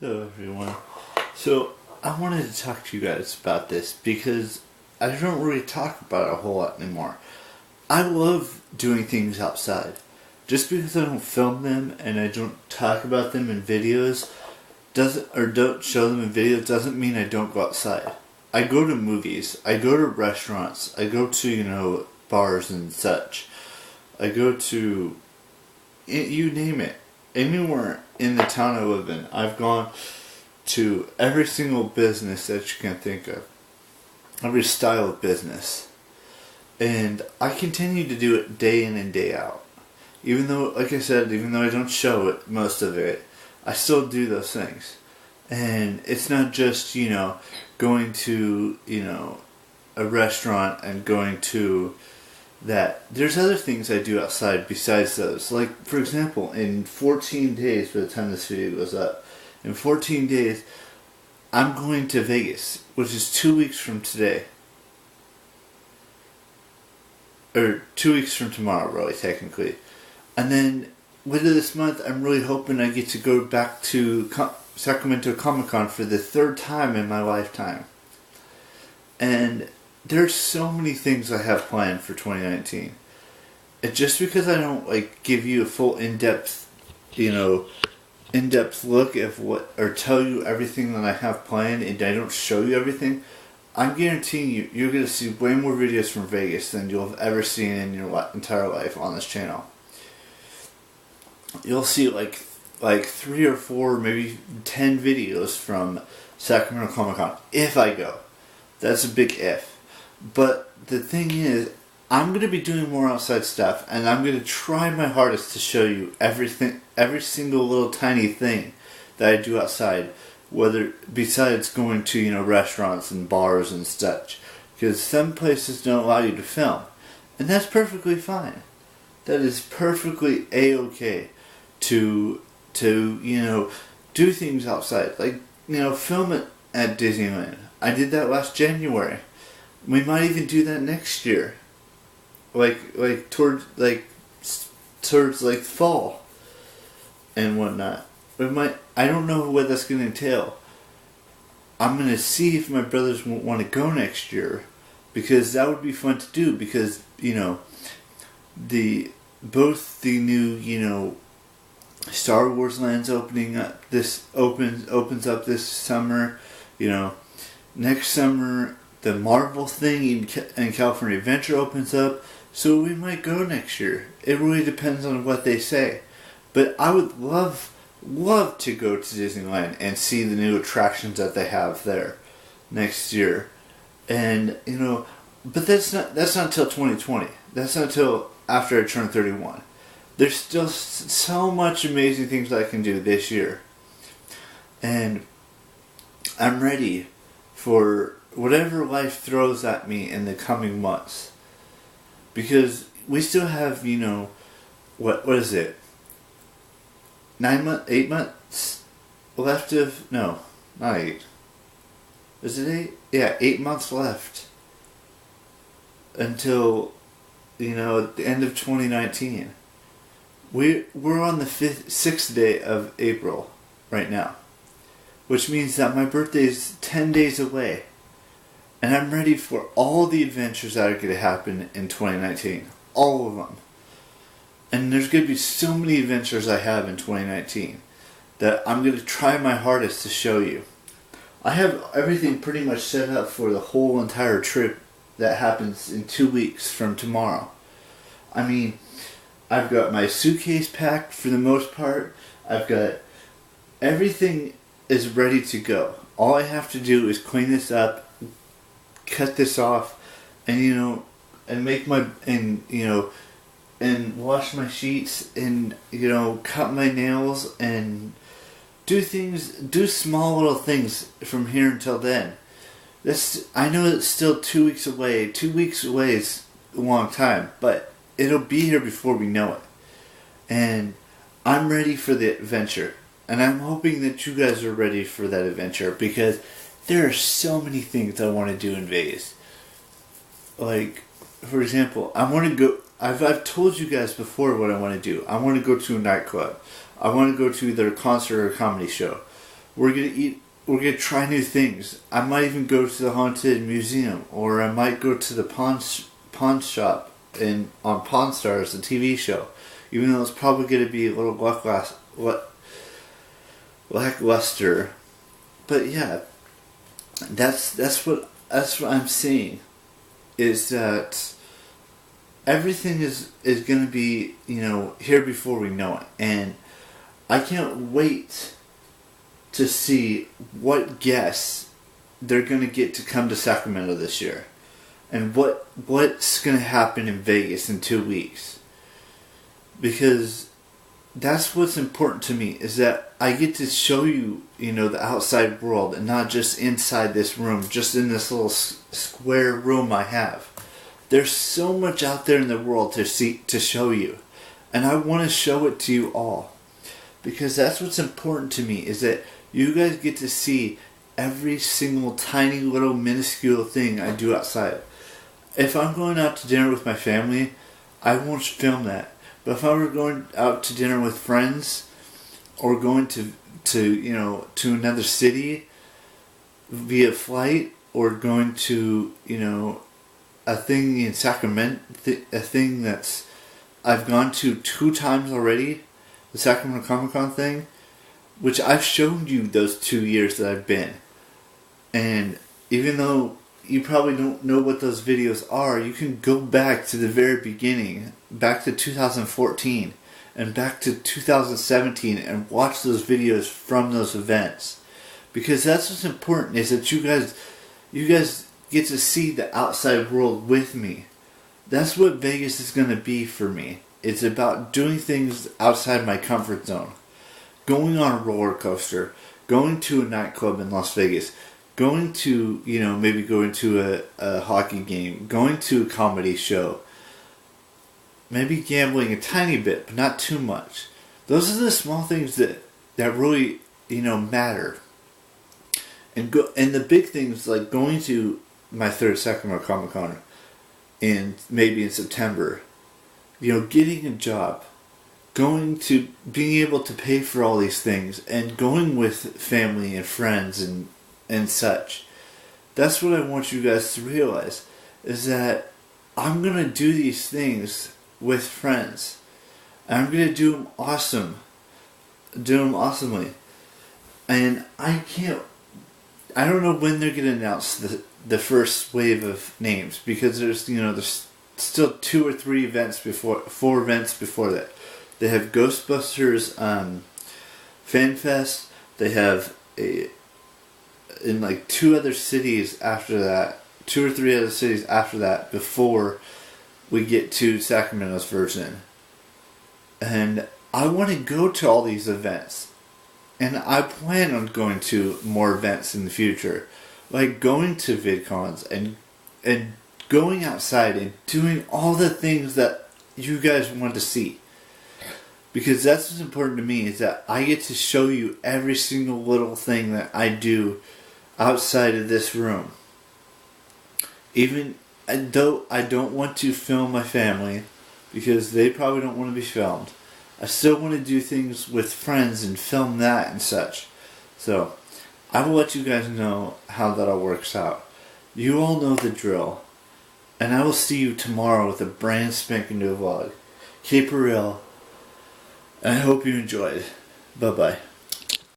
Hello everyone. So I wanted to talk to you guys about this because I don't really talk about it a whole lot anymore. I love doing things outside. Just because I don't film them and I don't talk about them in videos don't show them in videos doesn't mean I don't go outside. I go to movies, I go to restaurants, I go to, bars and such. I go to you name it. Anywhere in the town I live in, I've gone to every single business that you can think of. Every style of business. And I continue to do it day in and day out. Even though, like I said, even though I don't show it, most of it, I still do those things. And it's not just, going to, a restaurant and going to that. There's other things I do outside besides those. Like, for example, in 14 days, by the time this video goes up, in 14 days, I'm going to Vegas, which is 2 weeks from today. Or 2 weeks from tomorrow, really, technically. And then, later this month, I'm really hoping I get to go back to Sacramento Comic-Con for the third time in my lifetime. And there's so many things I have planned for 2019. And just because I don't give you a full in-depth look at what, or tell you everything that I have planned, and I don't show you everything, I'm guaranteeing you're going to see way more videos from Vegas than you'll have ever seen in your entire life on this channel. You'll see like 3 or 4, maybe 10 videos from Sacramento Comic-Con if I go. That's a big if. But the thing is, I'm going to be doing more outside stuff, and I'm going to try my hardest to show you everything, every single little tiny thing that I do outside, whether besides going to, restaurants and bars and such, because some places don't allow you to film, and that's perfectly fine. That is perfectly A-okay to do things outside, film it at Disneyland. I did that last January. We might even do that next year. Towards fall and whatnot. I don't know what that's going to entail. I'm going to see if my brothers want to go next year, because that would be fun to do, because, both the new, Star Wars lands opens up this summer, next summer the Marvel thing in California Adventure opens up, so we might go next year. It really depends on what they say. But I would love to go to Disneyland and see the new attractions that they have there next year. And, but that's not until 2020. That's not until after I turn 31. There's still so much amazing things I can do this year. And I'm ready for whatever life throws at me in the coming months. Because we still have, what is it? 8 months left of, no, not 8. Is it 8? Yeah, 8 months left until, at the end of 2019. We're on the 6th day of April right now, which means that my birthday is 10 days away. And I'm ready for all the adventures that are going to happen in 2019. All of them. And there's going to be so many adventures I have in 2019 that I'm going to try my hardest to show you. I have everything pretty much set up for the whole entire trip that happens in 2 weeks from tomorrow. I mean, I've got my suitcase packed for the most part. I've got everything is ready to go. All I have to do is clean this up, cut this off, and and make and wash my sheets, and cut my nails, and do small little things from here until then. I know it's still 2 weeks away. 2 weeks away is a long time, but it'll be here before we know it. And I'm ready for the adventure, and I'm hoping that you guys are ready for that adventure, because there are so many things I want to do in Vegas. Like, for example, I want to go. I've told you guys before what I want to do. I want to go to a nightclub. I want to go to either a concert or a comedy show. We're gonna eat. We're gonna try new things. I might even go to the haunted museum, or I might go to the pawn shop on Pawn Stars, the TV show. Even though it's probably gonna be a little lackluster, but yeah, that's what I'm saying. Is that everything is gonna be here before we know it, and I can't wait to see what guests they're going to get to come to Sacramento this year. And what's going to happen in Vegas in 2 weeks. Because that's what's important to me, is that I get to show you, the outside world and not just inside this room, just in this little square room I have. There's so much out there in the world to show you. And I want to show it to you all. Because that's what's important to me, is that you guys get to see every single tiny little minuscule thing I do outside. If I'm going out to dinner with my family, I won't film that. But if I were going out to dinner with friends, or going to another city via flight, or going to a thing in Sacramento, a thing that's I've gone to 2 times already, the Sacramento Comic-Con thing, which I've shown you those 2 years that I've been. And even though you probably don't know what those videos are, you can go back to the very beginning, back to 2014 and back to 2017 and watch those videos from those events. Because that's what's important, is that you guys get to see the outside world with me. That's what Vegas is going to be for me. It's about doing things outside my comfort zone. Going on a roller coaster, going to a nightclub in Las Vegas, going to, maybe going to a hockey game, going to a comedy show, maybe gambling a tiny bit, but not too much. Those are the small things that really, matter. And the big things, like going to my 3rd Sacramento Comic-Con maybe in September, getting a job, being able to pay for all these things, and going with family and friends and such. That's what I want you guys to realize, is that I'm going to do these things with friends. And I'm going to do them awesomely. And I don't know when they're going to announce the first wave of names, because there's still 2 or 3 events 4 events before that. They have Ghostbusters Fan Fest. They have in like 2 other cities after that, 2 or 3 other cities after that, before we get to Sacramento's version. And I want to go to all these events. And I plan on going to more events in the future. Like going to VidCons and going outside and doing all the things that you guys want to see. Because that's what's important to me, is that I get to show you every single little thing that I do outside of this room. Even though I don't want to film my family, because they probably don't want to be filmed, I still want to do things with friends and film that and such. So, I will let you guys know how that all works out. You all know the drill. And I will see you tomorrow with a brand spanking new vlog. Keep it real. And I hope you enjoyed. Bye bye.